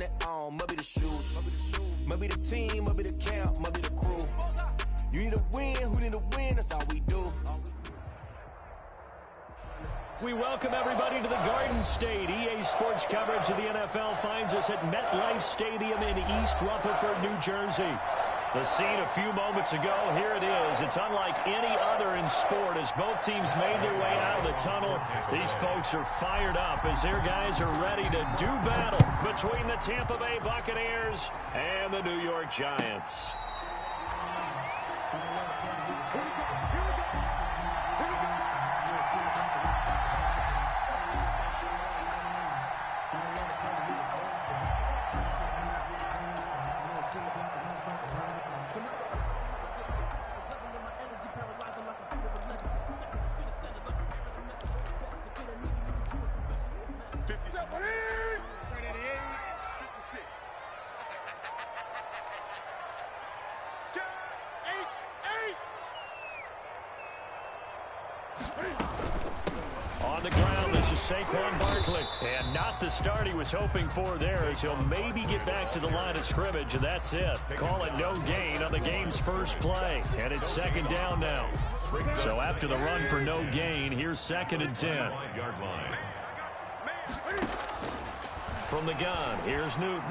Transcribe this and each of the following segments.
hat on, must be the shoes. Must be the team, must be the camp, must be the crew. You need a win, who need a win, that's all we do. We welcome everybody to the Garden State. EA Sports coverage of the NFL finds us at MetLife Stadium in East Rutherford, New Jersey. The scene a few moments ago, here it is. It's unlike any other in sport as both teams made their way out of the tunnel. These folks are fired up as their guys are ready to do battle between the Tampa Bay Buccaneers and the New York Giants. On the ground, this is Saquon Barkley. And not the start he was hoping for there as he'll maybe get back to the line of scrimmage, and that's it. Call it no gain on the game's first play. And it's second down now. So after the run for no gain, here's 2nd and 10. From the gun, here's Newton.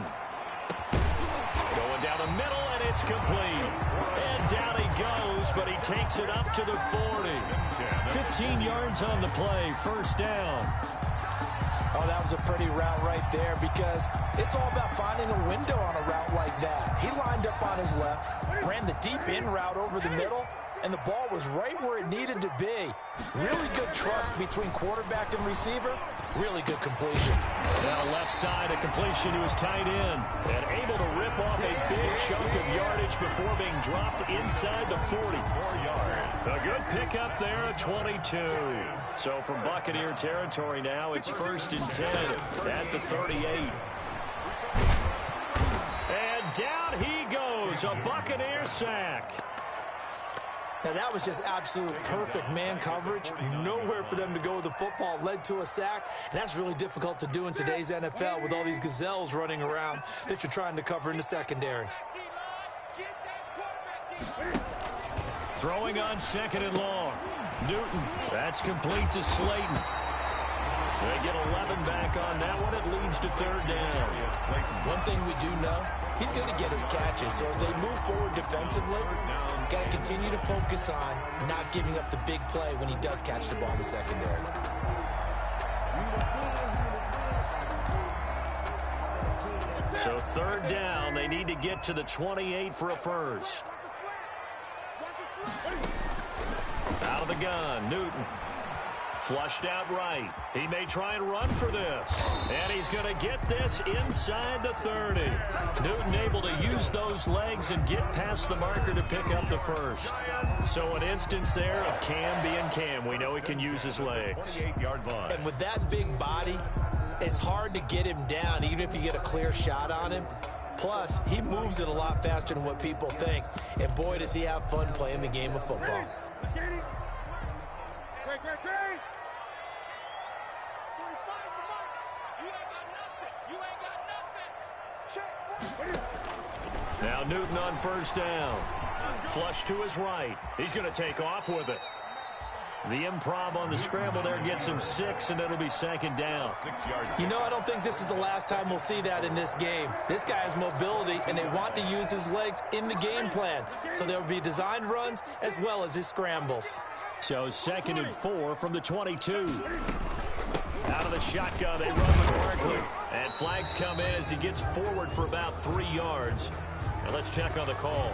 Going down the middle, and it's complete. And down he goes, but he takes it up to the 40. 15 yards on the play, first down. Oh, that was a pretty route right there because it's all about finding a window on a route like that. He lined up on his left, ran the deep in route over the middle, and the ball was right where it needed to be. Really good trust between quarterback and receiver. Really good completion. Now left side, a completion to his tight end. And able to rip off a big chunk of yardage before being dropped inside the 40. 4 yards. A good pickup there at 22. So from Buccaneer territory now, it's 1st and 10 at the 38. And down he goes. A Buccaneer sack. Now, that was just absolute perfect man coverage. Nowhere for them to go with the football. Led to a sack. And that's really difficult to do in today's NFL with all these gazelles running around that you're trying to cover in the secondary. Throwing on 2nd and long. Newton. That's complete to Slayton. They get 11 back on that one. It leads to 3rd down. One thing we do know, he's going to get his catches. So as they move forward defensively, got to continue to focus on not giving up the big play when he does catch the ball in the secondary. So 3rd down, they need to get to the 28 for a first. Out of the gun, Newton. Flushed out right. He may try and run for this. And he's going to get this inside the 30. Newton able to use those legs and get past the marker to pick up the first. So an instance there of Cam being Cam. We know he can use his legs. 28-yard line. And with that big body, it's hard to get him down even if you get a clear shot on him. Plus, he moves it a lot faster than what people think. And boy, does he have fun playing the game of football. Now Newton on 1st down. Flush to his right. He's going to take off with it. The improv on the scramble there gets him 6, and it'll be 2nd down. You know, I don't think this is the last time we'll see that in this game. This guy has mobility, and they want to use his legs in the game plan. So there will be designed runs as well as his scrambles. So 2nd and 4 from the 22. Out of the shotgun, they run with Barkley. And flags come in as he gets forward for about 3 yards. Now let's check on the call.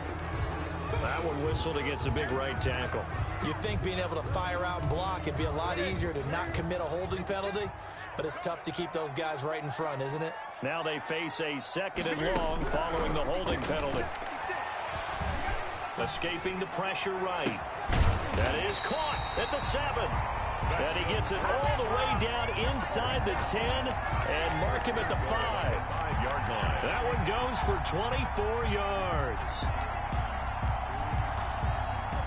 That one whistled against a big right tackle. You'd think being able to fire out and block it'd be a lot easier to not commit a holding penalty, but it's tough to keep those guys right in front, isn't it? Now they face a 2nd and long following the holding penalty. Escaping the pressure right. That is caught at the 7. And he gets it all the way down inside the 10 and mark him at the 5-yard line. That one goes for 24 yards.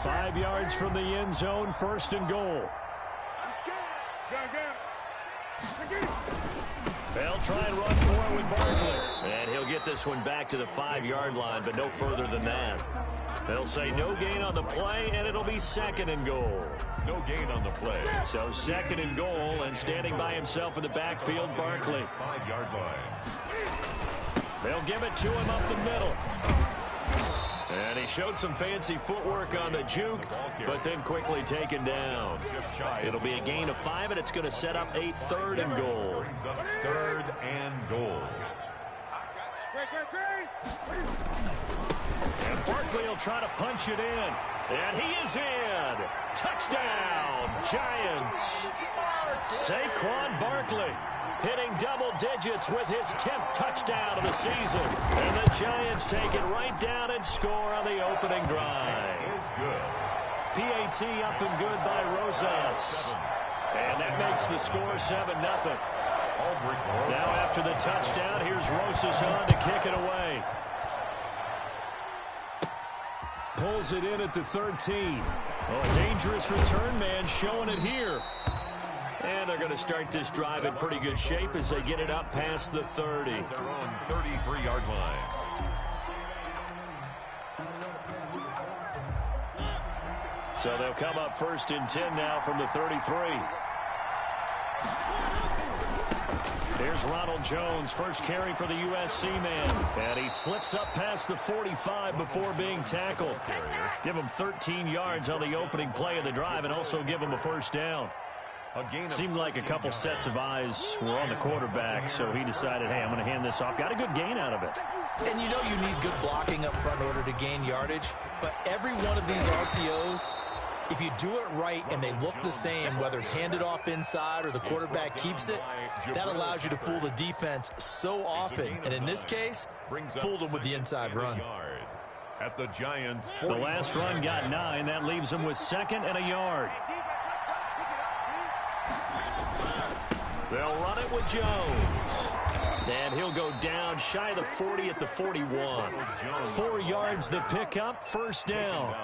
5 yards from the end zone, 1st and goal. They'll try and run for it with Barkley. And he'll get this one back to the 5-yard line, but no further than that. They'll say no gain on the play, and it'll be 2nd and goal. No gain on the play. So 2nd and goal, and standing by himself in the backfield, Barkley. 5-yard line. They'll give it to him up the middle. And he showed some fancy footwork on the juke, but then quickly taken down. It'll be a gain of 5, and it's going to set up a 3rd and goal. 3rd and goal. And Barkley will try to punch it in. And he is in. Touchdown, Giants. Saquon Barkley hitting double digits with his 10th touchdown of the season. And the Giants take it right down and score on the opening drive. PAT up and good by Rosas. And that makes the score 7-0. Now after the touchdown, here's Rosas on to kick it away. Pulls it in at the 13. Oh, a dangerous return man showing it here. And they're going to start this drive in pretty good shape as they get it up past the 30. Their own 33-yard line. So they'll come up 1st and 10 now from the 33. There's Ronald Jones, first carry for the USC man. And he slips up past the 45 before being tackled. Give him 13 yards on the opening play of the drive and also give him a 1st down. Seemed like a couple sets of eyes were on the quarterback, so he decided, hey, I'm going to hand this off. Got a good gain out of it. And you know you need good blocking up front in order to gain yardage, but every one of these RPOs, if you do it right and they look the same, whether it's handed off inside or the quarterback keeps it, that allows you to fool the defense so often. And in this case, fooled them with the inside run. At the Giants, the last run got 9. That leaves them with 2nd and a yard. They'll run it with Jones. And he'll go down shy of the 40 at the 41. 4 yards the pickup, 1st down.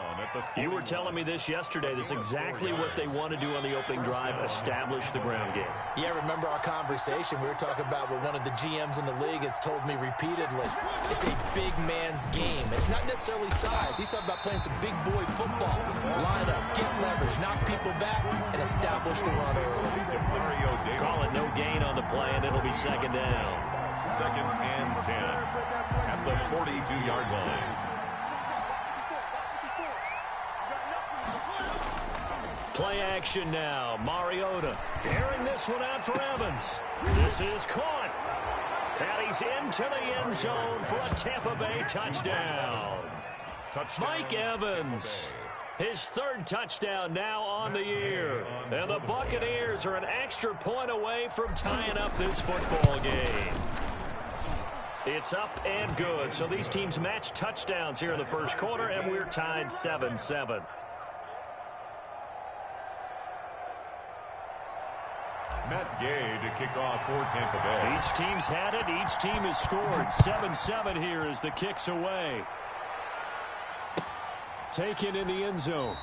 You were telling me this yesterday. This is exactly what they want to do on the opening drive, establish the ground game. Yeah, remember our conversation. We were talking about what one of the GMs in the league has told me repeatedly. It's a big man's game. It's not necessarily size. He's talking about playing some big boy football. Line up, get leverage, knock people back, and establish the run early. Call it no gain on the play, and it'll be 2nd down. 2nd and 10 at the 42-yard line. Play action now. Mariota airing this one out for Evans. This is caught. And he's into the end zone for a Tampa Bay touchdown. Mike Evans. His 3rd touchdown now on the year. And the Buccaneers are an extra point away from tying up this football game. It's up and good. So these teams match touchdowns here in the 1st quarter, and we're tied 7-7. Matt Gay to kick off for Tampa Bay. Each team's had it. Each team has scored. 7-7 here as the kick's away. Taken in the end zone.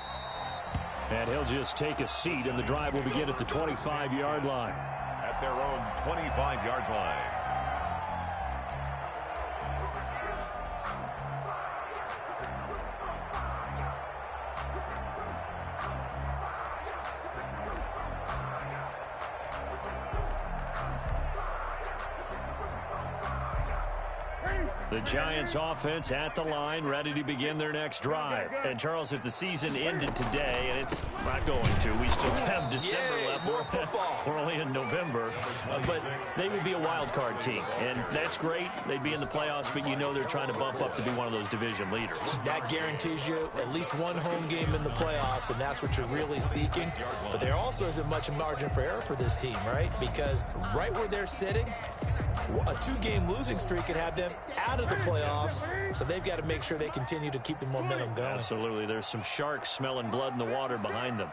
And he'll just take a seat, and the drive will begin at the 25-yard line. At their own 25-yard line. The Giants offense at the line, ready to begin their next drive. And, Charles, if the season ended today, and it's not going to, we still have December left. We're only in November. But they would be a wild card team, and that's great. They'd be in the playoffs, but you know they're trying to bump up to be one of those division leaders. That guarantees you at least one home game in the playoffs, and that's what you're really seeking. But there also isn't much margin for error for this team, right? Because right where they're sitting, a 2-game losing streak could have them out of the playoffs, so they've got to make sure they continue to keep the momentum going. Absolutely. There's some sharks smelling blood in the water behind them.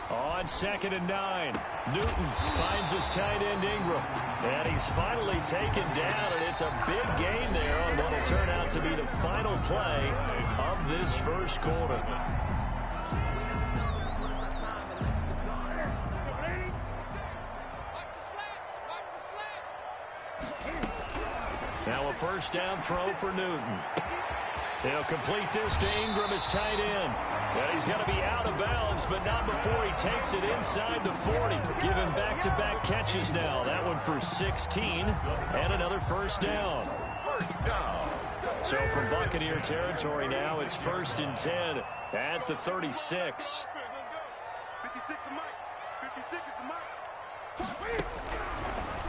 On 2nd and 9, Newton finds his tight end Ingram, and he's finally taken down, and it's a big gain there on what will turn out to be the final play of this 1st quarter. first down throw for Newton. He'll complete this to Ingram as tight end. Well, he's going to be out of bounds, but not before he takes it inside the 40. Giving back-to-back catches now. That one for 16 and another first down. So from Buccaneer territory now, it's 1st and 10 at the 36.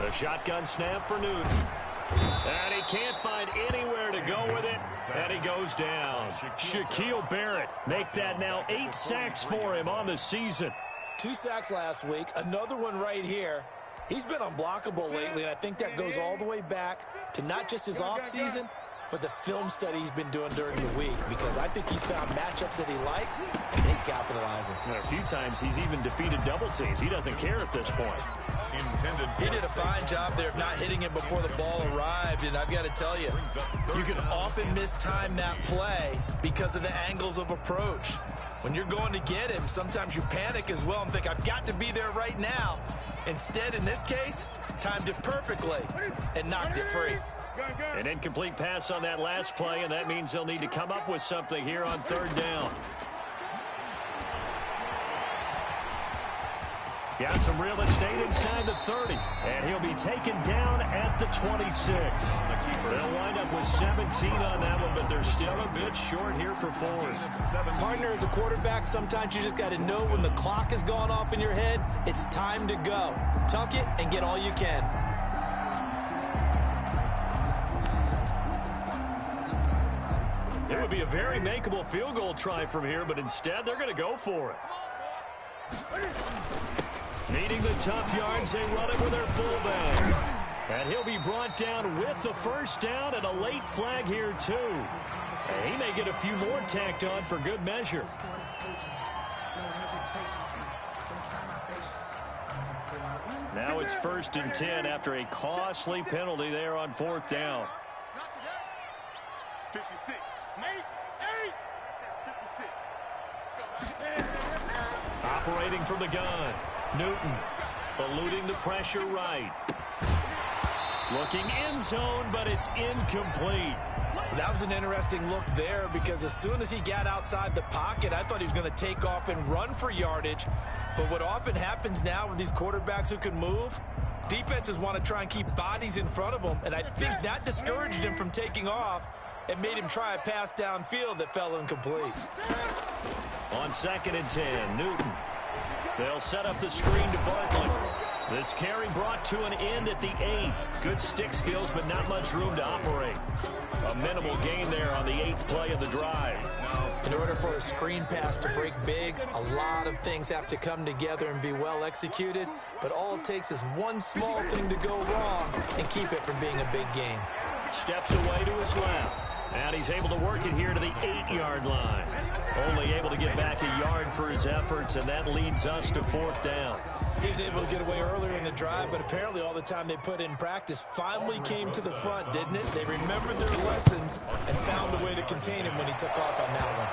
A shotgun snap for Newton. And he can't find anywhere to go with it, and he goes down. Shaquille Barrett make that now 8 sacks for him on the season. 2 sacks last week, another one right here. He's been unblockable lately, and I think that goes all the way back to not just his offseason, but the film study he's been doing during the week, because I think he's found matchups that he likes, and he's capitalizing. And a few times he's even defeated double teams. He doesn't care at this point. He did a fine job there of not hitting it before the ball arrived, and I've got to tell you, you can often mistime that play because of the angles of approach. When you're going to get him, sometimes you panic as well and think, I've got to be there right now. Instead, in this case, timed it perfectly and knocked it free. An incomplete pass on that last play, and that means they'll need to come up with something here on 3rd down. Got some real estate inside the 30, and he'll be taken down at the 26. They'll wind up with 17 on that one, but they're still a bit short here for 4th. Partner, as a quarterback, sometimes you just got to know when the clock has gone off in your head, it's time to go. Tuck it and get all you can. It would be a very makeable field goal try from here, but instead they're going to go for it. Needing the tough yards, they run it with their fullback. And he'll be brought down with the first down and a late flag here, too. And he may get a few more tacked on for good measure. Now it's 1st and 10 after a costly penalty there on 4th down. 56. 56. Operating from the gun. Newton eluding the pressure right. Looking end zone, but it's incomplete. That was an interesting look there, because as soon as he got outside the pocket, I thought he was going to take off and run for yardage. But what often happens now with these quarterbacks who can move, defenses want to try and keep bodies in front of them, and I think that discouraged him from taking off and made him try a pass downfield that fell incomplete. On 2nd and 10, Newton. They'll set up the screen to Bartlett. This carry brought to an end at the 8. Good stick skills, but not much room to operate. A minimal gain there on the 8th play of the drive. In order for a screen pass to break big, a lot of things have to come together and be well executed, but all it takes is one small thing to go wrong and keep it from being a big game. Steps away to his left. And he's able to work it here to the 8-yard line. Only able to get back a yard for his efforts, and that leads us to 4th down. He was able to get away earlier in the drive, but apparently all the time they put in practice finally came to the front, didn't it? They remembered their lessons and found a way to contain him when he took off on that one.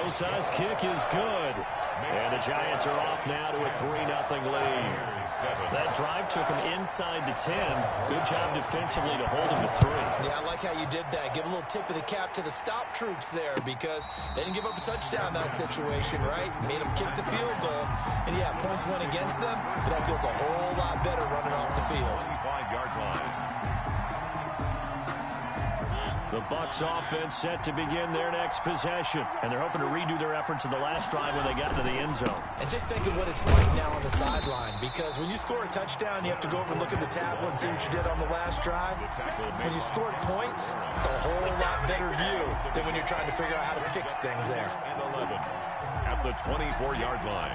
Rosa's kick is good. And the Giants are off now to a 3-0 lead. That drive took him inside the 10. Good job defensively to hold him to 3. Yeah, I like how you did that. Give a little tip of the cap to the stop troops there, because they didn't give up a touchdown in that situation, right? Made them kick the field goal. And yeah, points went against them, but that feels a whole lot better running off the field. 25-yard line. The Bucs offense set to begin their next possession, and they're hoping to redo their efforts in the last drive when they got to the end zone. And just think of what it's like now on the sideline, because when you score a touchdown, you have to go over and look at the tablet and see what you did on the last drive. When you scored points, it's a whole lot better view than when you're trying to figure out how to fix things there. And 11 at the 24-yard line.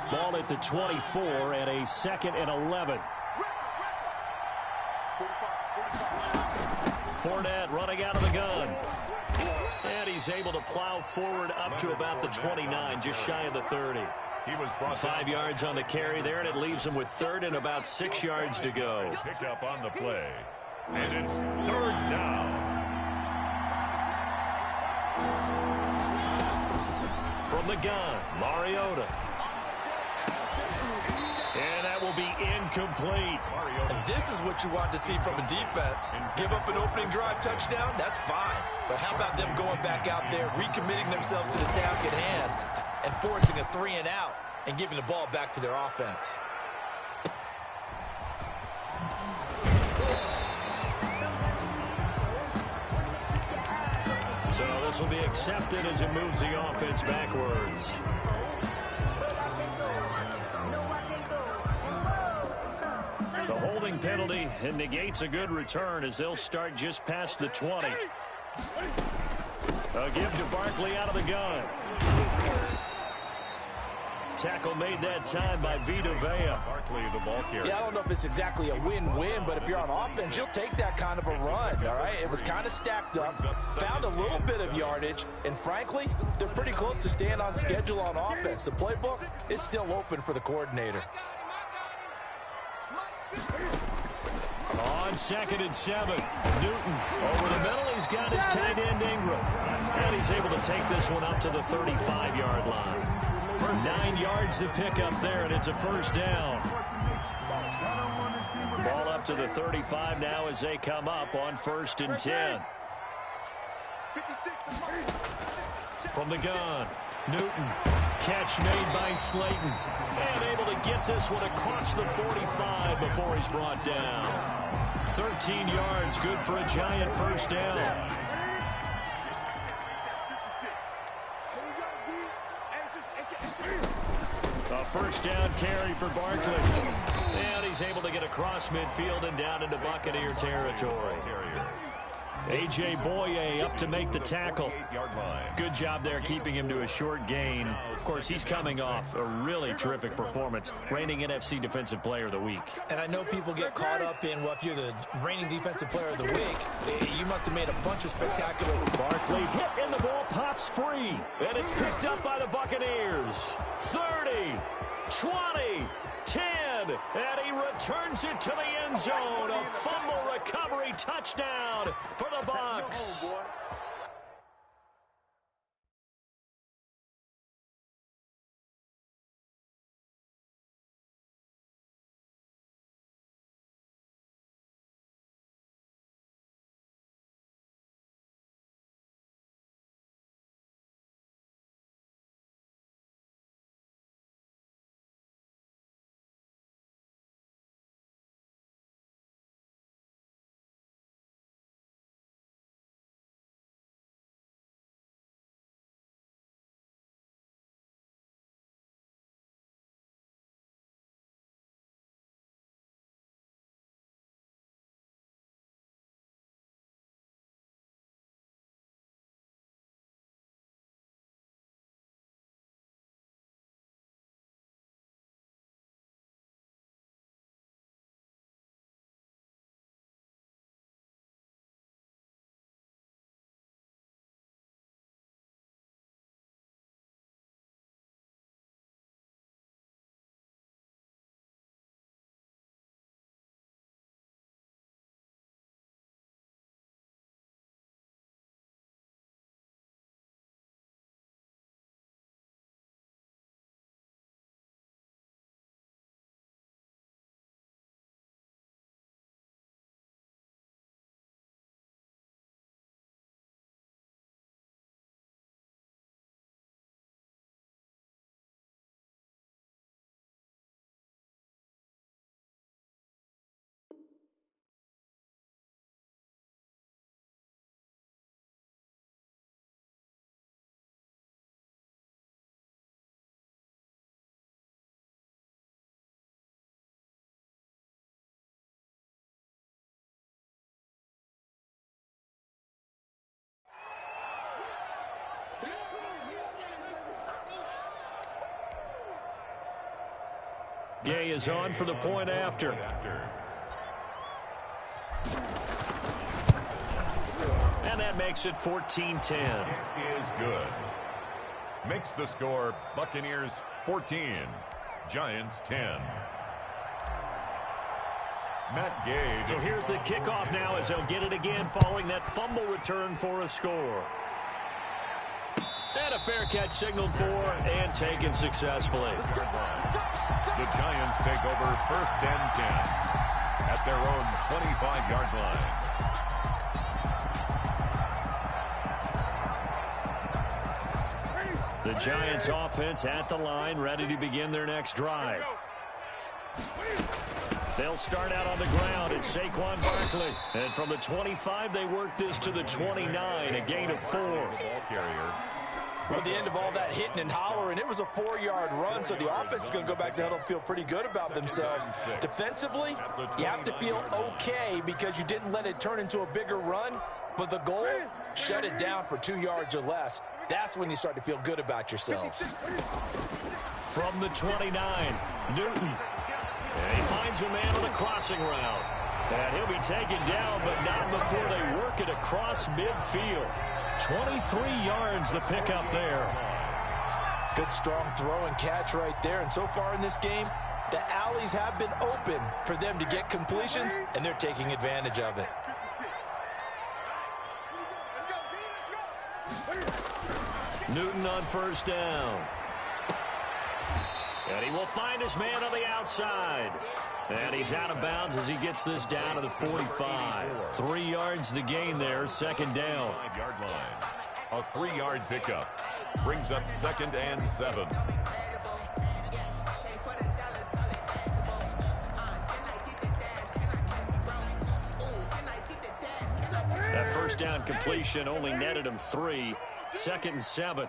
Ball at the 24 and a 2nd and 11. Fournette running out of the gun. And he's able to plow forward up to about the 29, just shy of the 30. He was brought 5 yards on the carry there, and it leaves him with 3rd and about 6 yards to go. pick up on the play. And it's 3rd down. From the gun, Mariota. And that will be incomplete. And this is what you want to see from a defense. Give up an opening drive touchdown, that's fine. But how about them going back out there, recommitting themselves to the task at hand, and forcing a 3-and-out and giving the ball back to their offense. So this will be accepted as it moves the offense backwards. The holding penalty and negates a good return as they'll start just past the 20. A give to Barkley out of the gun. Tackle made that time by Vita Vea. Barkley, the ball carrier. Yeah, I don't know if it's exactly a win-win, but if you're on offense, you'll take that kind of a run, all right? It was kind of stacked up, found a little bit of yardage, and frankly, they're pretty close to staying on schedule on offense. The playbook is still open for the coordinator. On 2nd and 7, Newton over the middle. He's got his tight end Ingram. And he's able to take this one up to the 35-yard line. 9 yards to pick up there, and it's a first down. Ball up to the 35 now as they come up on 1st and 10. From the gun, Newton. Catch made by Slayton. And able to get this one across the 45 before he's brought down. 13 yards, good for a giant first down. A first down carry for Barkley. And he's able to get across midfield and down into Buccaneer territory. A.J. Boye up to make the tackle. Good job there keeping him to a short gain. Of course, he's coming off a really terrific performance, reigning NFC Defensive Player of the Week. And I know people get caught up in, well, if you're the reigning Defensive Player of the Week, you must have made a bunch of spectacular. Barkley hit and the ball pops free. And it's picked up by the Buccaneers. 30, 20, 10, and he returns it to the end zone. A fumble recovery touchdown for the Bucs. Gay is on for the point after. And that makes it 14-10. It is good. Makes the score Buccaneers 14, Giants 10. Matt Gage. So here's the kickoff now as they'll get it again following that fumble return for a score. And a fair catch signaled for and taken successfully. The Giants take over 1st and 10 at their own 25-yard line. The Giants offense at the line, ready to begin their next drive. They'll start out on the ground. It's Saquon Barkley. And from the 25, they work this to the 29, a gain of 4. Ball carrier. Well, at the end of all that hitting and hollering, it was a 4-yard run, so the offense is going to go back to huddle and feel pretty good about themselves. Defensively, you have to feel okay because you didn't let it turn into a bigger run, but the goal, shut it down for 2 yards or less. That's when you start to feel good about yourselves. From the 29, Newton. And he finds a man on the crossing route. And he'll be taken down, but not before they work it across midfield. 23 yards the pickup there. Good strong throw and catch right there. And so far in this game, the alleys have been open for them to get completions, and they're taking advantage of it. Newton on 1st down. And he will find his man on the outside. And he's out of bounds as he gets this down to the 45. 3 yards the gain there, 2nd down. 5-yard line. A 3-yard pickup brings up 2nd and 7. That 1st down completion only netted him 3. 2nd and 7.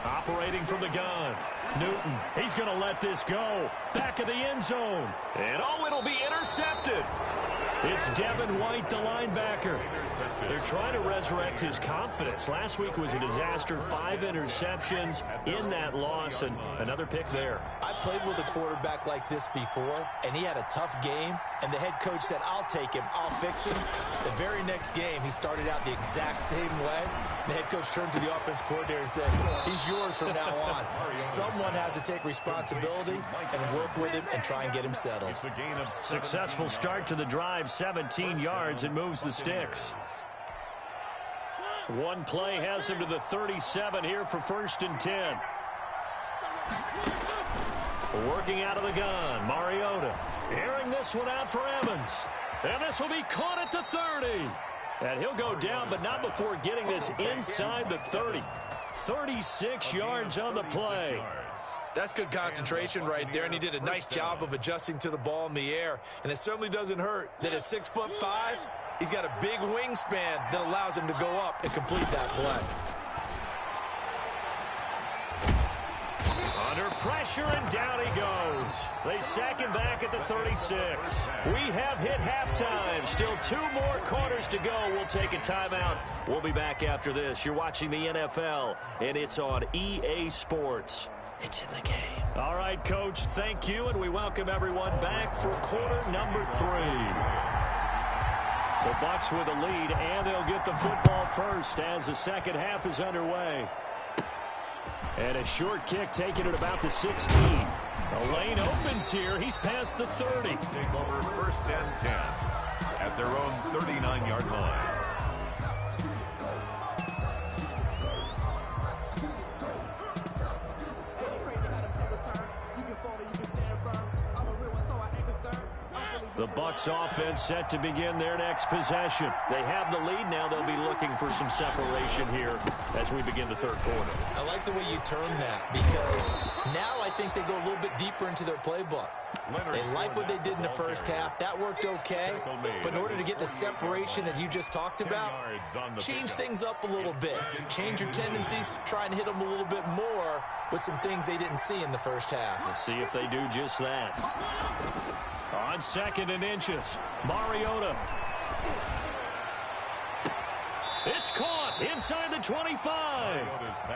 Operating from the gun. Newton, he's going to let this go. Back of the end zone. And oh, it'll be intercepted. It's Devin White, the linebacker. They're trying to resurrect his confidence. Last week was a disaster. 5 interceptions in that loss, and another pick there. I played with a quarterback like this before, and he had a tough game, and the head coach said, I'll take him, I'll fix him. The very next game, he started out the exact same way. The head coach turned to the offense coordinator and said, he's yours from now on. Someone has to take responsibility and work with him and try and get him settled. Successful start to the drive, 17 yards, and moves the sticks. One play has him to the 37 here for 1st and 10. Working out of the gun, Mariota. Airing this one out for Evans. And this will be caught at the 30. And he'll go down, but not before getting this inside the 30. 36 yards on the play. That's good concentration right there, and he did a nice job of adjusting to the ball in the air. And it certainly doesn't hurt that at 6'5", he's got a big wingspan that allows him to go up and complete that play. Under pressure, and down he goes. They sack him back at the 36. We have hit halftime. Still 2 more quarters to go. We'll take a timeout. We'll be back after this. You're watching the NFL, and it's on EA Sports. It's in the game. All right, Coach, thank you, and we welcome everyone back for quarter number 3. The Bucs with a lead, and they'll get the football first as the second half is underway. And a short kick taken at about the 16. The lane opens here. He's past the 30. Take over 1st and 10 at their own 39-yard line. The Bucs offense set to begin their next possession. They have the lead now. They'll be looking for some separation here as we begin the 3rd quarter. I like the way you term that because now I think they go a little bit deeper into their playbook. They like what they did in the first half. That worked okay. But in order to get the separation that you just talked about, change things up a little bit. Change your tendencies. Try and hit them a little bit more with some things they didn't see in the first half. We'll see if they do just that. On 2nd and inches, Mariota. It's caught inside the 25.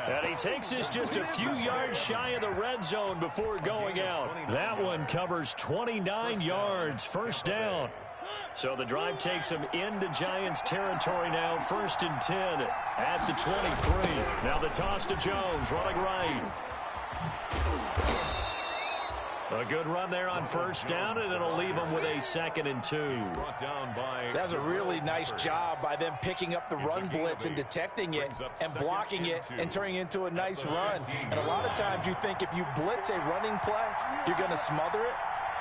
And he takes this just a few yards shy of the red zone before going out. That one covers 29 yards, 1st down. So the drive takes him into Giants territory now, 1st and 10 at the 23. Now the toss to Jones, running right. A good run there on first down, and it'll leave them with a 2nd and 2. That's a really nice job by them picking up the run blitz and detecting it and blocking it and turning it into a nice run. And a lot of times you think if you blitz a running play, you're going to smother it.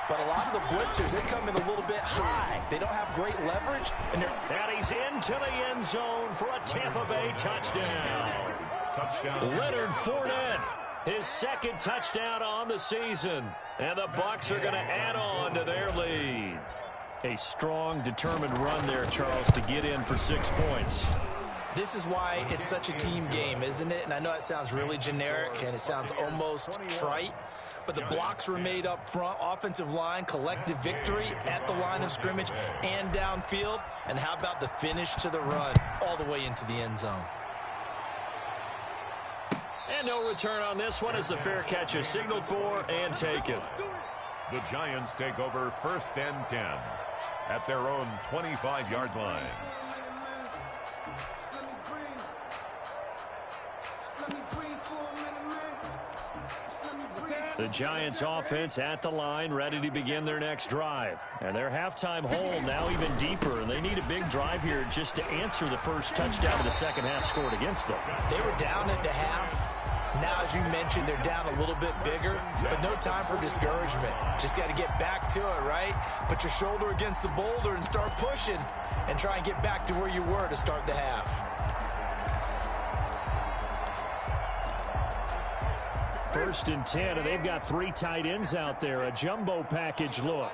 But a lot of the blitzers, they come in a little bit high. They don't have great leverage. And he's into the end zone for a Tampa Bay touchdown. Leonard Fournette, his 2nd touchdown on the season. And the Bucs are going to add on to their lead. A strong, determined run there, Charles, to get in for 6 points. This is why it's such a team game, isn't it? And I know it sounds really generic and it sounds almost trite. But the blocks were made up front, offensive line, collective victory at the line of scrimmage and downfield. And how about the finish to the run all the way into the end zone? And no return on this one as the fair catch is signaled for and taken. The Giants take over 1st and 10 at their own 25-yard line. The Giants offense at the line, ready to begin their next drive. And their halftime hole now even deeper, and they need a big drive here just to answer the first touchdown of the second half scored against them. They were down at the half. Now, as you mentioned, they're down a little bit bigger, but no time for discouragement. Just got to get back to it, right? Put your shoulder against the boulder and start pushing and try and get back to where you were to start the half. 1st and 10, and they've got 3 tight ends out there. A jumbo package look.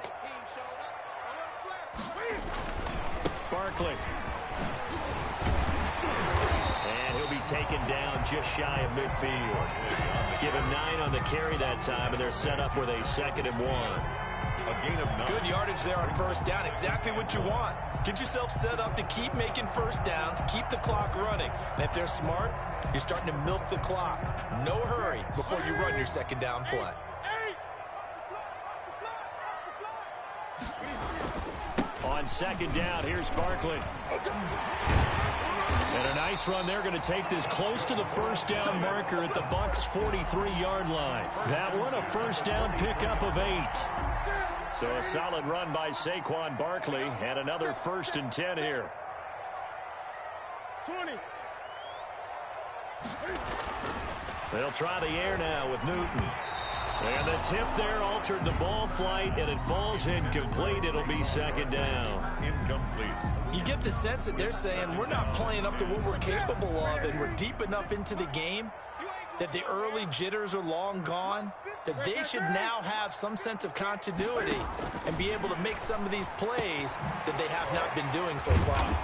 Barkley. And he'll be taken down just shy of midfield. Give him 9 on the carry that time, and they're set up with a 2nd and 1. A gain of 9. Good yardage there on first down. Exactly what you want. Get yourself set up to keep making first downs, keep the clock running. And if they're smart, you're starting to milk the clock. No hurry before you run your 2nd down play. On 2nd down, here's Barkley. And a nice run there, going to take this close to the first down marker at the Bucs' 43-yard line. That one a first down pickup of 8. So a solid run by Saquon Barkley and another 1st and 10 here. 20. They'll try the air now with Newton. And the tip there altered the ball flight, and it falls incomplete. It'll be 2nd down. Incomplete. You get the sense that they're saying we're not playing up to what we're capable of, and we're deep enough into the game that the early jitters are long gone, that they should now have some sense of continuity and be able to make some of these plays that they have not been doing so far.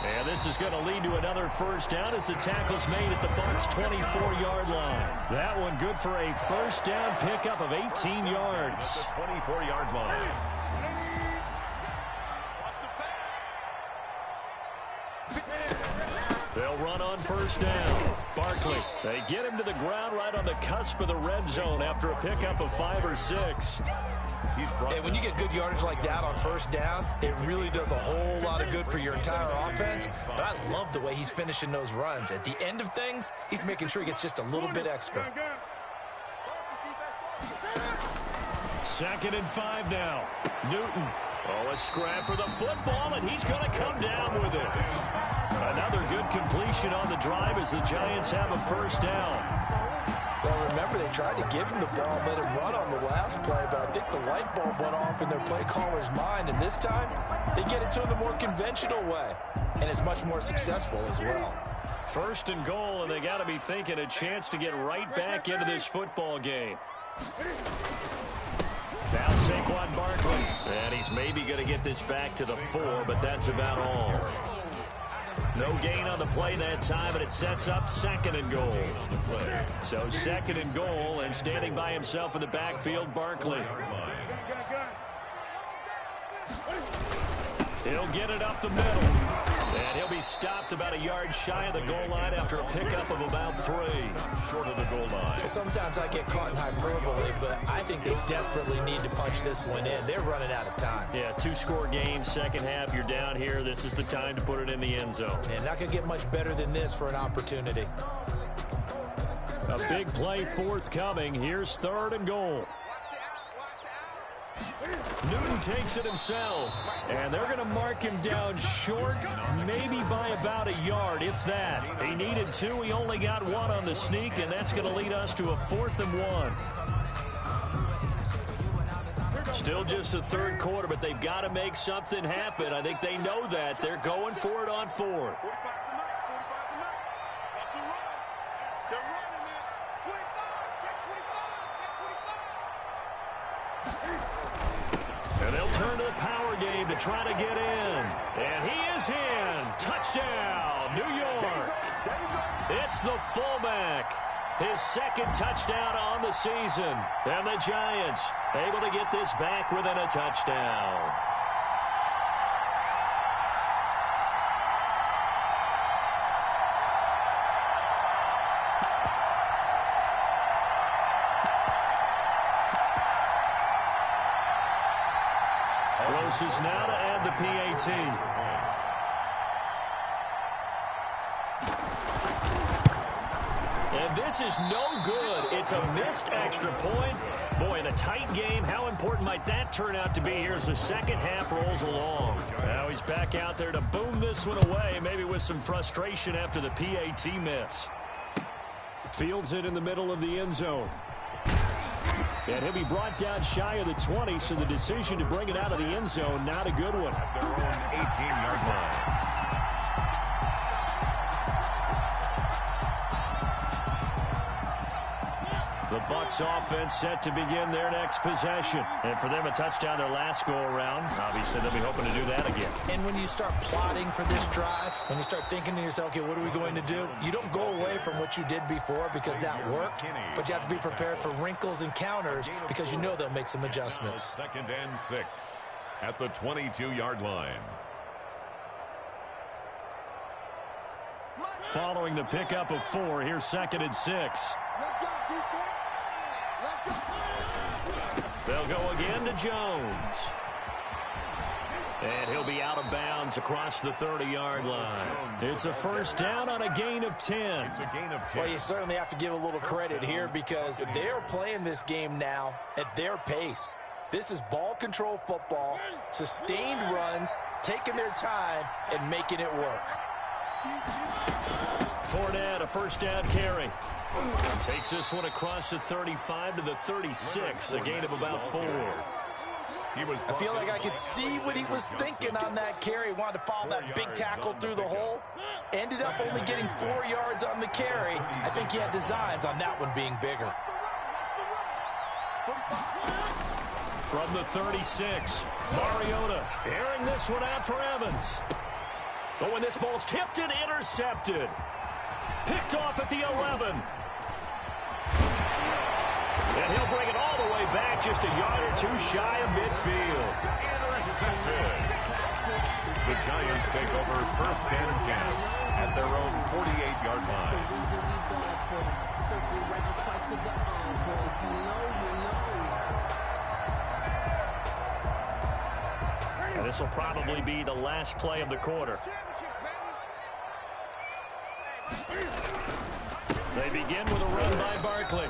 And this is going to lead to another first down as the tackle's made at the Bucs' 24-yard line. That one good for a first down pickup of 18 yards. 24-yard line. They'll run on first down. Barkley, they get him to the ground right on the cusp of the red zone after a pickup of 5 or 6. And when you get good yardage like that on first down, it really does a whole lot of good for your entire offense. But I love the way he's finishing those runs. At the end of things, he's making sure he gets just a little bit extra. 2nd and 5 now. Newton. Oh, a scrap for the football, and he's going to come down with it. Another good completion on the drive as the Giants have a first down. Well, remember, they tried to give him the ball and let him run on the last play, but I think the light bulb went off in their play caller's mind, and this time they get it to him the more conventional way, and it's much more successful as well. 1st and goal, and they got to be thinking a chance to get right back into this football game. Now Saquon Barkley, and he's maybe going to get this back to the 4, but that's about all. No gain on the play that time, and it sets up 2nd and goal. So 2nd and goal, and standing by himself in the backfield, Barkley. He'll get it up the middle. And he'll be stopped about a yard shy of the goal line after a pickup of about 3. Short of the goal line. Sometimes I get caught in hyperbole, but I think they desperately need to punch this one in. They're running out of time. Yeah, 2-score game, second half, you're down here. This is the time to put it in the end zone. And not going to get much better than this for an opportunity. A big play forthcoming. Here's 3rd and goal. Newton takes it himself, and they're going to mark him down short, maybe by about a yard, if that. He needed 2. He only got 1 on the sneak, and that's going to lead us to a 4th and 1. Still just the third quarter, but they've got to make something happen. I think they know that. They're going for it on 4th. And they'll turn to the power game to try to get in. And he is in. Touchdown, New York. It's the fullback. His second touchdown on the season. And the Giants able to get this back within a touchdown. Gross is now to add the PAT. And this is no good. It's a missed extra point. Boy, in a tight game, how important might that turn out to be here as the second half rolls along? Now he's back out there to boom this one away, maybe with some frustration after the PAT miss. Fields it in the middle of the end zone. And he'll be brought down shy of the 20, so the decision to bring it out of the end zone, not a good one. At their own 18-yard line. The Bucs offense set to begin their next possession. And for them, a touchdown their last go-around. Obviously, they'll be hoping to do that again. And when you start plotting for this drive, when you start thinking to yourself, okay, what are we going to do? You don't go away from what you did before because that worked, but you have to be prepared for wrinkles and counters because you know they'll make some adjustments. 2nd and 6 at the 22-yard line. Following the pickup of 4, here's 2nd and 6. Let's go, defense. Let's go. They'll go again to Jones. And he'll be out of bounds across the 30-yard line. It's a first down on a gain of 10. It's a gain of 10. Well, you certainly have to give a little credit here because they're playing this game now at their pace. This is ball control football, sustained runs, taking their time, and making it work. Fournette, a first down carry. Takes this one across the 35 to the 36, a gain of about 4. I feel like I could see what he was thinking on that carry. Wanted to follow that big tackle through the hole. Ended up only getting 4 yards on the carry. I think he had designs on that one being bigger. From the 36, Mariota airing this one out for Evans. Oh, and this ball's tipped and intercepted. Picked off at the 11. And he'll bring it all the way back, just a yard or 2 shy of midfield. Intercepted. The Giants take over 1st and 10 at their own 48-yard line. And this will probably be the last play of the quarter. They begin with a run by Barkley.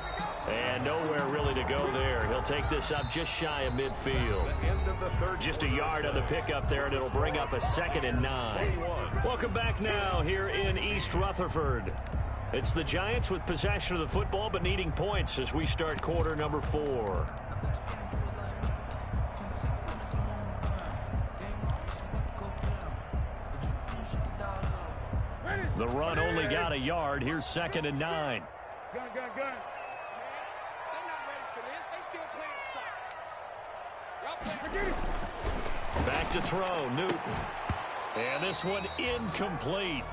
And nowhere really to go there. He'll take this up just shy of midfield. Just a yard on the pickup there, and it'll bring up a 2nd and 9. Welcome back now here in East Rutherford. It's the Giants with possession of the football, but needing points as we start quarter number 4. The run only got a yard. Here's 2nd and 9. Gun. They're not ready for this. They still playing soccer. Y'all play. Back to throw, Newton. And this one incomplete.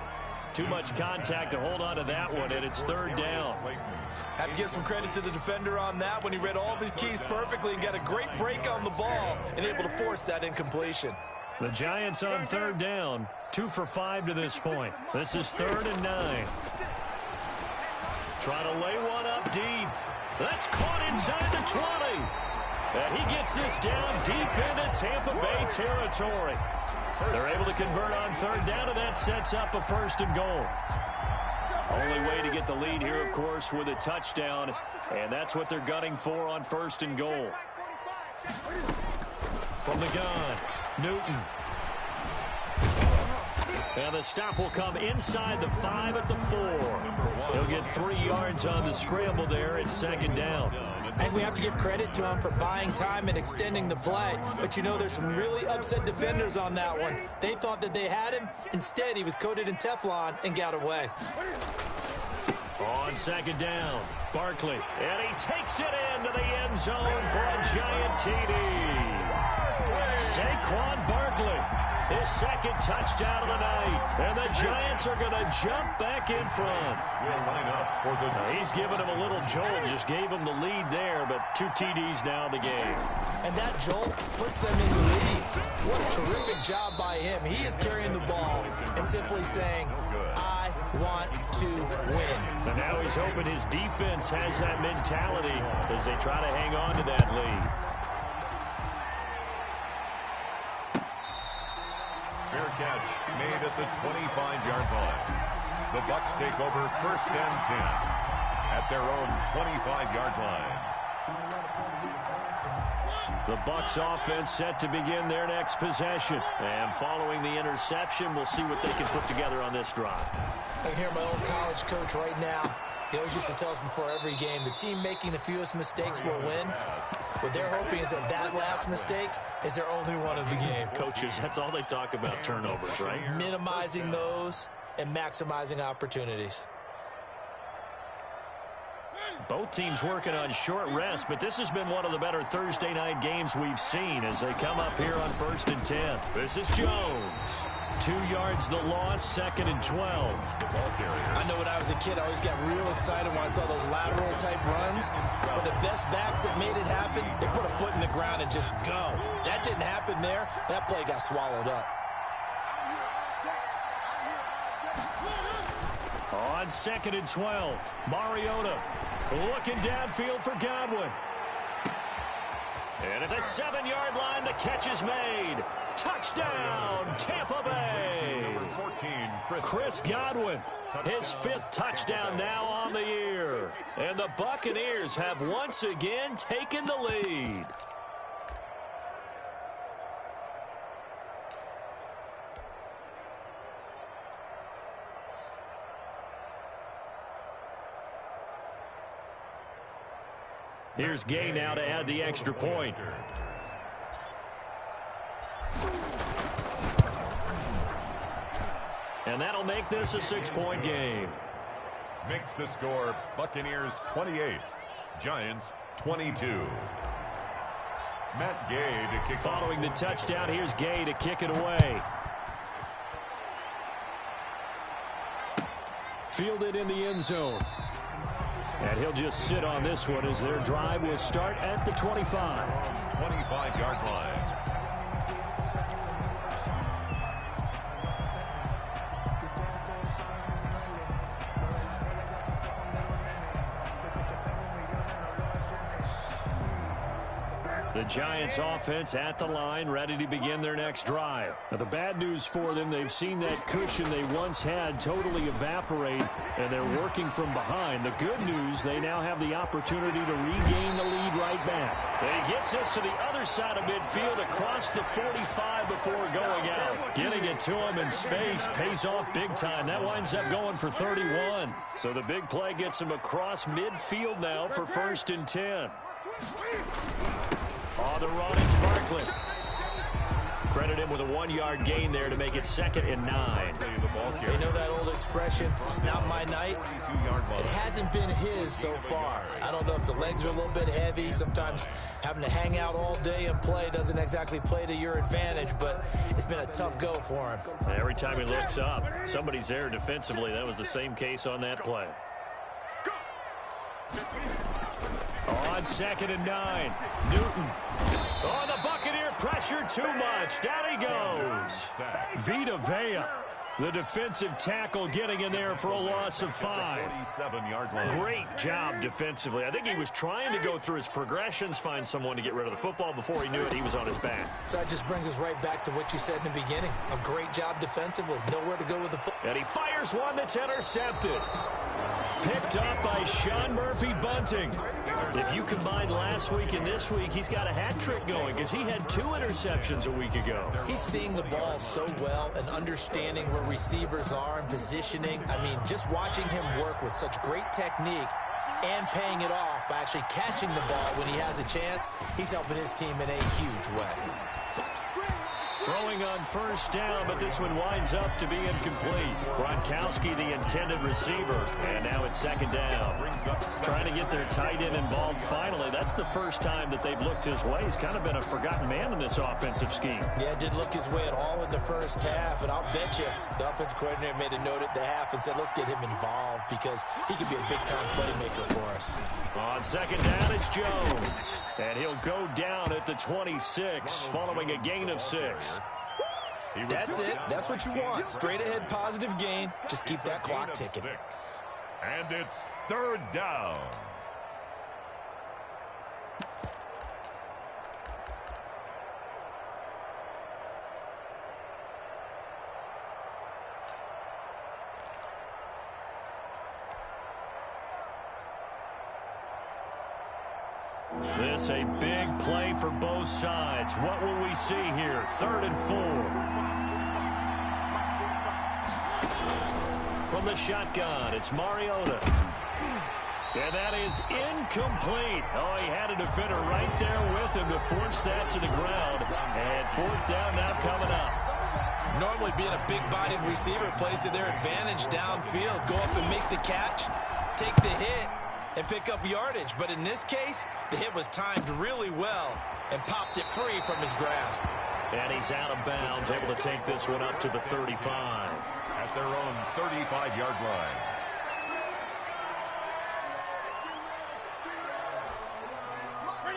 Too much contact to hold on to that one, and it's 3rd down. Have to give some credit to the defender on that when he read all of his keys perfectly and got a great break on the ball and able to force that incompletion. The Giants on 3rd down, 2 for 5 to this point. This is 3rd and 9. Trying to lay one up deep. That's caught inside the 20. And he gets this down deep into Tampa Bay territory. They're able to convert on 3rd down, and that sets up a 1st and goal. Only way to get the lead here, of course, with a touchdown, and that's what they're gunning for on 1st and goal. From the gun, Newton. And the stop will come inside the 5 at the 4. He'll get 3 yards on the scramble there. It's second down. And we have to give credit to him for buying time and extending the play. But, you know, there's some really upset defenders on that one. They thought that they had him. Instead, he was coated in Teflon and got away. On second down, Barkley. And he takes it into the end zone for a giant TD. Saquon Barkley. His second touchdown of the night. And the Giants are going to jump back in front. He's giving him a little jolt. Just gave him the lead there, but 2 TDs now in the game. And that jolt puts them in the lead. What a terrific job by him. He is carrying the ball and simply saying, I want to win. And now he's hoping his defense has that mentality as they try to hang on to that lead. Fair catch made at the 25-yard line. The Bucs take over 1st and 10 at their own 25-yard line. The Bucs offense set to begin their next possession. And following the interception, we'll see what they can put together on this drive. I can hear my old college coach right now. He always used to tell us before every game, the team making the fewest mistakes will win. What they're hoping is that that last mistake is their only one of the game. Coaches, that's all they talk about, turnovers, right? Minimizing those and maximizing opportunities. Both teams working on short rest, but this has been one of the better Thursday night games we've seen as they come up here on 1st and 10. This is Jones. 2 yards the loss, 2nd and 12. I know when I was a kid, I always got real excited when I saw those lateral-type runs. But the best backs that made it happen, they put a foot in the ground and just go. That didn't happen there. That play got swallowed up. On 2nd and 12, Mariota looking downfield for Godwin. And at the 7-yard line, the catch is made. Touchdown, Tampa Bay. 14, Chris Godwin, his 5th touchdown now on the year. And the Buccaneers have once again taken the lead. Here's Gay now to add the extra point. And that'll make this a 6-point game. Makes the score Buccaneers 28, Giants 22. Matt Gay to kick. Following the touchdown, here's Gay to kick it away. Fielded in the end zone. And he'll just sit on this one as their drive will start at the 25. 25-yard line. The Giants offense at the line, ready to begin their next drive. Now, the bad news for them, they've seen that cushion they once had totally evaporate, and they're working from behind. The good news, they now have the opportunity to regain the lead right back. And he gets us to the other side of midfield across the 45 before going out. Getting it to him in space pays off big time. That winds up going for 31. So the big play gets him across midfield now for 1st and 10. On the run, it's Barkley. Credit him with a 1-yard gain there to make it 2nd and 9. You know that old expression, it's not my night? It hasn't been his so far. I don't know if the legs are a little bit heavy. Sometimes having to hang out all day and play doesn't exactly play to your advantage, but it's been a tough go for him. Every time he looks up, somebody's there defensively. That was the same case on that play. On 2nd and 9, Newton. Oh, the Buccaneer pressure too much. Down he goes. Vita Vea, the defensive tackle, getting in there for a loss of 5. 47-yard line. Great job defensively. I think he was trying to go through his progressions, find someone to get rid of the football. Before he knew it, he was on his back. So that just brings us right back to what you said in the beginning. A great job defensively. Nowhere to go with the football. And he fires one that's intercepted. Picked up by Sean Murphy-Bunting. If you combine last week and this week, he's got a hat trick going because he had 2 interceptions a week ago. He's seeing the ball so well and understanding where receivers are and positioning. I mean, just watching him work with such great technique and paying it off by actually catching the ball when he has a chance, he's helping his team in a huge way. Throwing on first down, but this one winds up to be incomplete. Gronkowski, the intended receiver, and now it's second down. Trying to get their tight end involved finally. That's the first time that they've looked his way. He's kind of been a forgotten man in this offensive scheme. Yeah, it didn't look his way at all in the first half, and I'll bet you the offensive coordinator made a note at the half and said, let's get him involved because he could be a big-time playmaker for us. On second down, it's Jones, and he'll go down at the 26 following a gain of 6. That's it. That's what you want. Straight ahead positive gain. Just keep that clock ticking. And it's third down. This a big play for both sides. What will we see here? 3rd and 4. From the shotgun, it's Mariota. And that is incomplete. Oh, he had a defender right there with him to force that to the ground. And 4th down now coming up. Normally being a big-bodied receiver plays to their advantage downfield. Go up and make the catch, take the hit, and pick up yardage. But in this case, the hit was timed really well and popped it free from his grasp. And he's out of bounds, able to take this one up to the 35. At their own 35-yard line.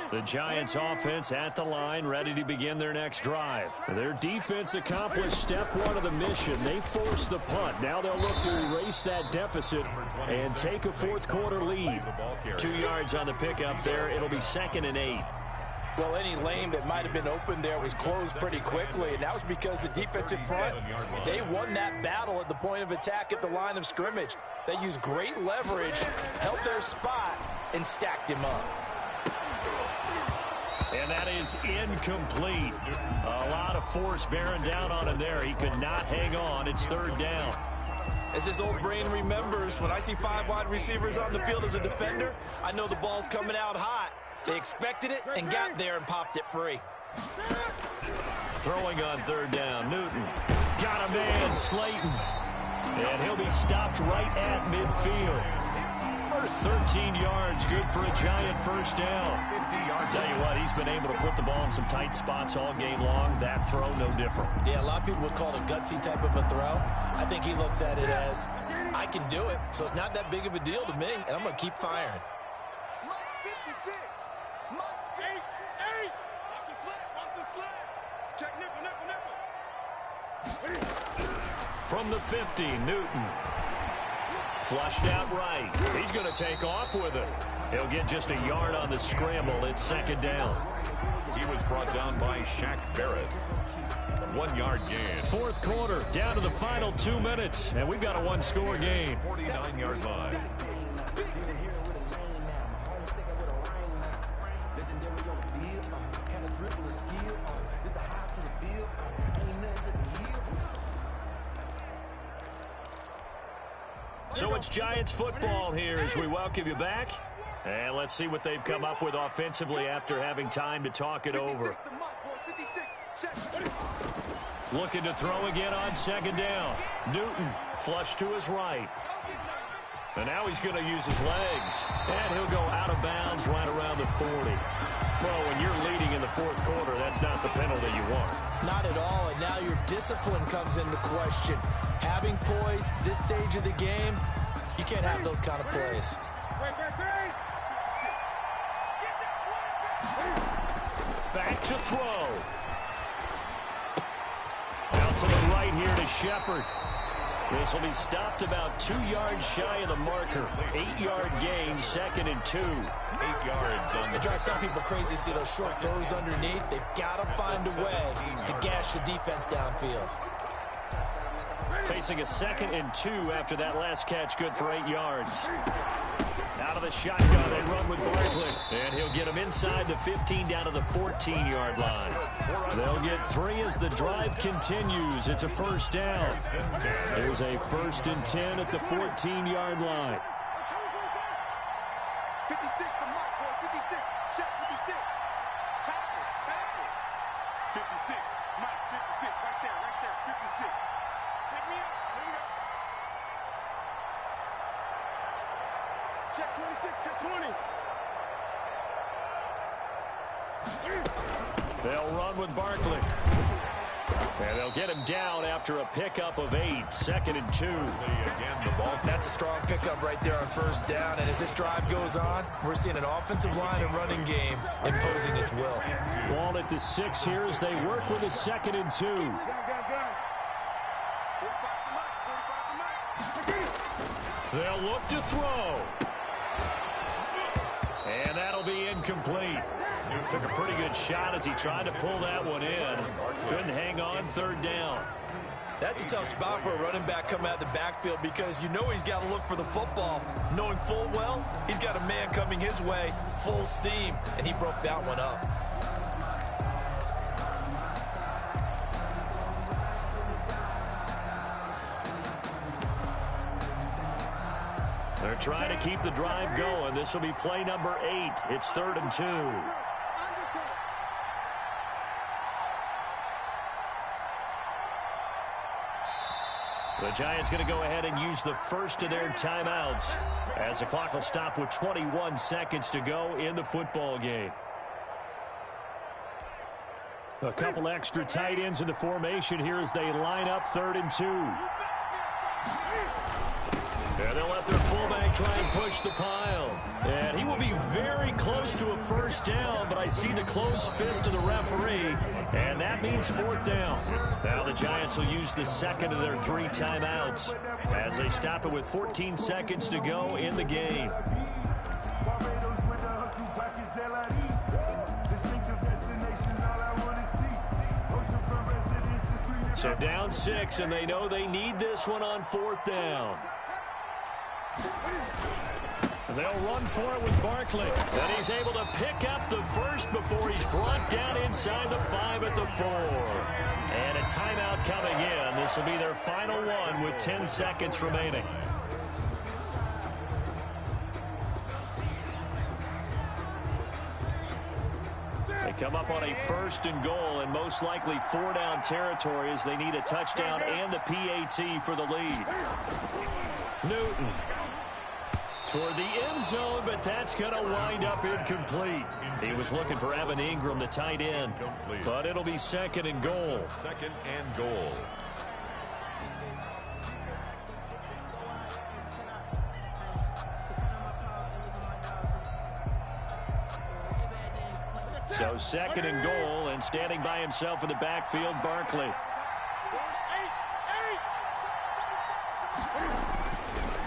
The Giants offense at the line, ready to begin their next drive. Their defense accomplished step 1 of the mission. They forced the punt. Now they'll look to erase that deficit and take a 4th quarter lead. 2 yards on the pickup there. It'll be 2nd and 8. Well, any lane that might have been open there was closed pretty quickly, and that was because the defensive front, they won that battle at the point of attack at the line of scrimmage. They used great leverage, held their spot, and stacked him up. And that is incomplete. A lot of force bearing down on him there. He could not hang on. It's 3rd down. As his old brain remembers, when I see 5 wide receivers on the field as a defender, I know the ball's coming out hot. They expected it and got there and popped it free. Throwing on 3rd down, Newton. Got a man, Slayton. And he'll be stopped right at midfield. 13 yards, good for a Giant first down. I'll tell you what, he's been able to put the ball in some tight spots all game long. That throw, no different. Yeah, a lot of people would call it a gutsy type of a throw. I think he looks at it as, I can do it, so it's not that big of a deal to me, and I'm going to keep firing. From the 50, Newton. Flushed out right. He's going to take off with it. He'll get just a yard on the scramble. It's 2nd down. He was brought down by Shaq Barrett. 1-yard gain. 4th quarter, down to the final 2 minutes, and we've got a 1-score game. 49-yard line. So it's Giants football here as we welcome you back. And let's see what they've come up with offensively after having time to talk it over. Looking to throw again on 2nd down. Newton flush to his right. And now he's going to use his legs. And he'll go out of bounds right around the 40. Well, when you're leading in the 4th quarter, that's not the penalty you want. Not at all, and now your discipline comes into question. Having poise this stage of the game, you can't have those kind of plays. Back to throw. Out to the right here to Shepard. This will be stopped about 2 yards shy of the marker. 8-yard gain, 2nd and 2. 8 yards on the. It drives some people crazy to see those short throws underneath. They've got to find a way to gash the defense downfield. Facing a 2nd and 2 after that last catch, good for 8 yards. Out of the shotgun, they run with Barkley. And he'll get him inside the 15 down to the 14-yard line. They'll get 3 as the drive continues. It's a first down. There's a 1st and 10 at the 14-yard line. 56 for Mike, boy. 56. Check 56. Tackles, tackles. 56. Mike, 56. Right there. 56. Pick me up. Here we go. Check 26, check 20. They'll run with Barkley. And they'll get him down after a pickup of 8. 2nd and 2. Again, the ball. That's a strong pickup right there on first down. And as this drive goes on, we're seeing an offensive line and running game imposing its will. Ball at the 6 here as they work with a 2nd and 2. They'll look to throw. And that'll be incomplete. Took a pretty good shot as he tried to pull that one in. Couldn't hang on 3rd down. That's a tough spot for a running back coming out of the backfield because you know he's got to look for the football, knowing full well he's got a man coming his way full steam, and he broke that one up. They're trying to keep the drive going. This will be play number 8. It's 3rd and 2. The Giants going to go ahead and use the first of their timeouts as the clock will stop with 21 seconds to go in the football game. A couple extra tight ends in the formation here as they line up 3rd and 2. And they'll let their fullback try and push the pile. And he will be very close to a first down, but I see the closed fist of the referee, and that means 4th down. Now the Giants will use the 2nd of their 3 timeouts as they stop it with 14 seconds to go in the game. So down 6, and they know they need this one on 4th down. They'll run for it with Barkley. And he's able to pick up the first before he's brought down inside the 5 at the 4. And a timeout coming in. This will be their final one with 10 seconds remaining. They come up on a 1st and goal and most likely 4-down territory as they need a touchdown and the PAT for the lead. Newton toward the end zone, but that's going to wind up incomplete. He was looking for Evan Ingram, the tight end, but it'll be 2nd and goal. 2nd and goal. So 2nd and goal, and standing by himself in the backfield, Barkley.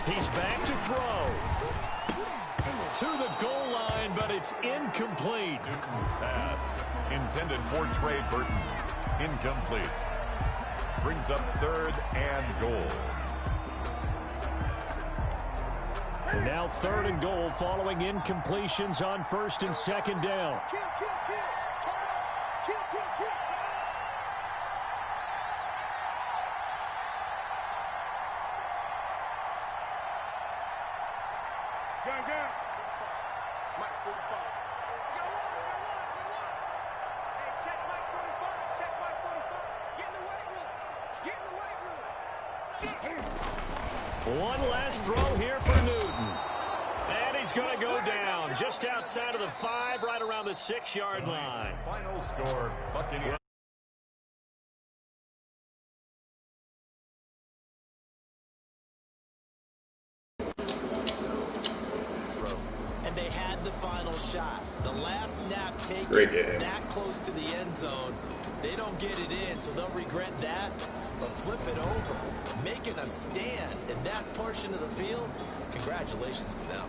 He's back to throw. To the goal line, but it's incomplete. Newton's pass intended for Trey Burton. Incomplete. Brings up 3rd and goal. And now 3rd and goal following incompletions on 1st and 2nd down. One last throw here for Newton. And he's going to go down just outside of the 5, right around the 6-yard line. Final score, Buccaneers. And they had the final shot. The last snap taken that close to the end zone. They don't get it in, so they'll regret that. But flip it over, making a stand in that portion of the field, congratulations to them.